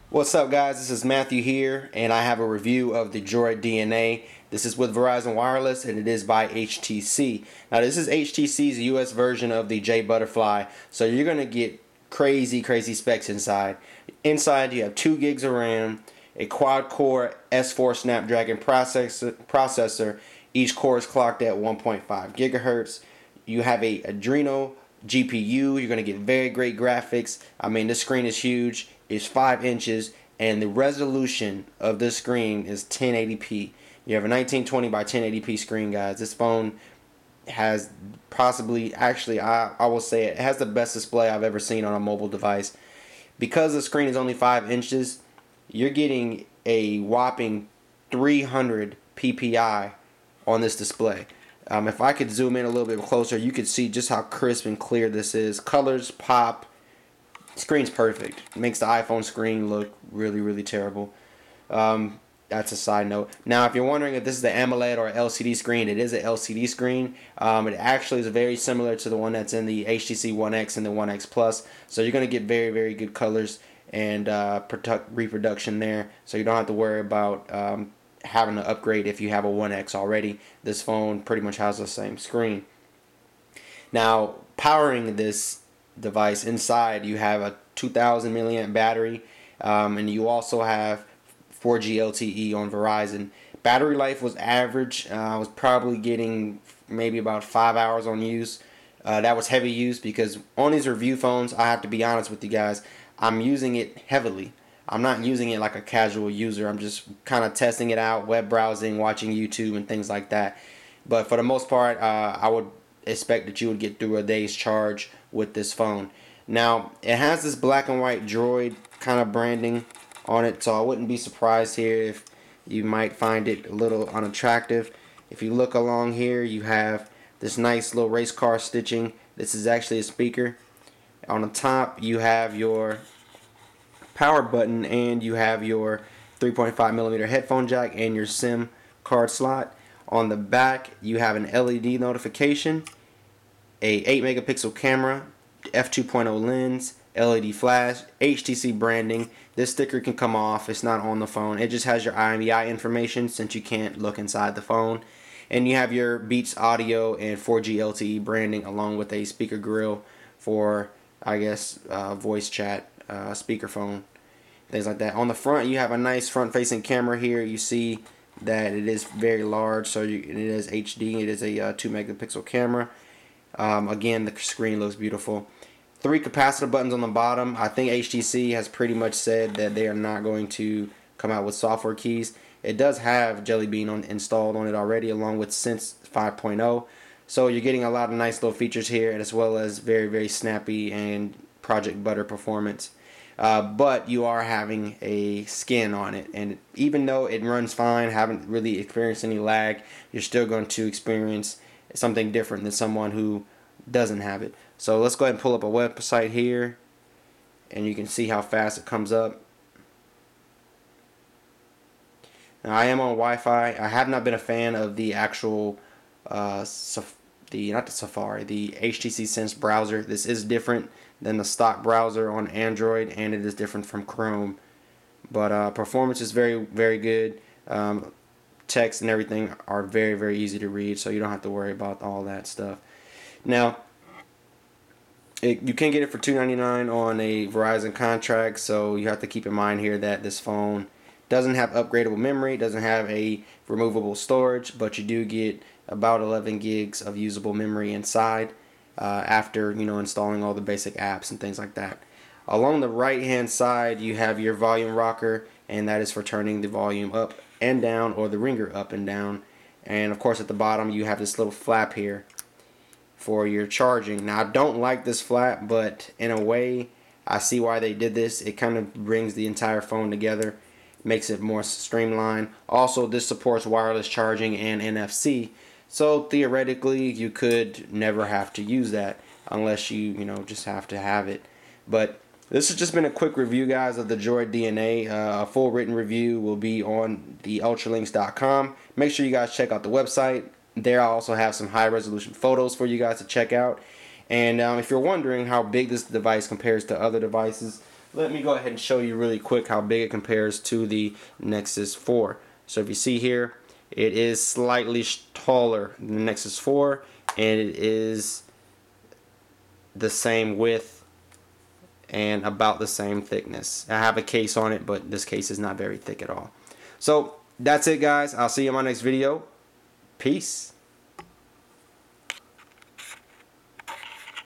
What's up, guys? This is Matthew here, and I have a review of the Droid DNA. This is with Verizon Wireless, and it is by HTC. Now, this is HTC's US version of the J Butterfly, so you're going to get crazy specs inside. Inside, you have 2 gigs of RAM, a quad-core S4 Snapdragon processor. Each core is clocked at 1.5 gigahertz. You have a Adreno GPU. You're going to get very great graphics. I mean, this screen is huge. It's 5 inches, and the resolution of this screen is 1080p. You have a 1920 by 1080p screen, guys. This phone has possibly, actually, I will say it has the best display I've ever seen on a mobile device. Because the screen is only 5 inches, you're getting a whopping 300 ppi on this display. If I could zoom in a little bit closer, you could see just how crisp and clear this is. Colors pop. Screen's perfect. It makes the iPhone screen look really terrible. That's a side note. Now, if you're wondering if this is the AMOLED or LCD screen, it is an LCD screen. It actually is very similar to the one that's in the HTC One X and the One X Plus. So you're going to get very good colors and reproduction there. So you don't have to worry about having to upgrade if you have a One X already. This phone pretty much has the same screen. Now, powering this device inside, you have a 2000 milliamp battery, and you also have 4G LTE on Verizon. Battery life was average. I was probably getting maybe about 5 hours on use. That was heavy use because on these review phones, I have to be honest with you guys, I'm using it heavily. I'm not using it like a casual user. I'm just kind of testing it out, web browsing, watching YouTube and things like that. But for the most part, I would expect that you would get through a day's charge with this phone. Now, it has this black and white Droid kind of branding on it, so I wouldn't be surprised here if you might find it a little unattractive. If you look along here, you have this nice little race car stitching. This is actually a speaker. On the top, you have your power button, and you have your 3.5mm headphone jack and your SIM card slot. On the back, you have an LED notification, a 8-megapixel camera, f2.0 lens, LED flash, HTC branding. This sticker can come off. It's not on the phone. It just has your IMEI information since you can't look inside the phone. And you have your Beats audio and 4G LTE branding along with a speaker grill for, I guess, voice chat, speakerphone, things like that. On the front, you have a nice front-facing camera here. You see that it is very large, so it is HD. It is a 2-megapixel camera. Again, the screen looks beautiful. 3 capacitor buttons on the bottom. I think HTC has pretty much said that they are not going to come out with software keys. It does have Jelly Bean installed on it already, along with Sense 5.0. So you're getting a lot of nice little features here, as well as very snappy and Project Butter performance. But you are having a skin on it, and even though it runs fine, haven't really experienced any lag, you're still going to experience something different than someone who doesn't have it. So let's go ahead and pull up a website here, and you can see how fast it comes up. Now, I am on Wi-Fi. I have not been a fan of the actual not the Safari, the HTC Sense browser. This is different than the stock browser on Android, and it is different from Chrome. But performance is very good. Text and everything are very easy to read, so you don't have to worry about all that stuff. Now, you can get it for $299 on a Verizon contract, so you have to keep in mind here that this phone doesn't have upgradable memory, doesn't have a removable storage, but you do get about 11 gigs of usable memory inside after installing all the basic apps and things like that. Along the right hand side, you have your volume rocker, and that is for turning the volume up and down, or the ringer up and down. And of course at the bottom you have this little flap here for your charging. Now, I don't like this flap, but in a way I see why they did this. It kind of brings the entire phone together, makes it more streamlined. Also, this supports wireless charging and NFC, so theoretically you could never have to use that unless you just have to have it. But this has just been a quick review, guys, of the Droid DNA. A full written review will be on the ultralinks.com. Make sure you guys check out the website. There I also have some high resolution photos for you guys to check out. And if you're wondering how big this device compares to other devices, let me go ahead and show you really quick how big it compares to the Nexus 4. So if you see here, it is slightly taller than the Nexus 4, and it is the same width and about the same thickness. I have a case on it, but this case is not very thick at all. So that's it, guys. I'll see you in my next video. Peace.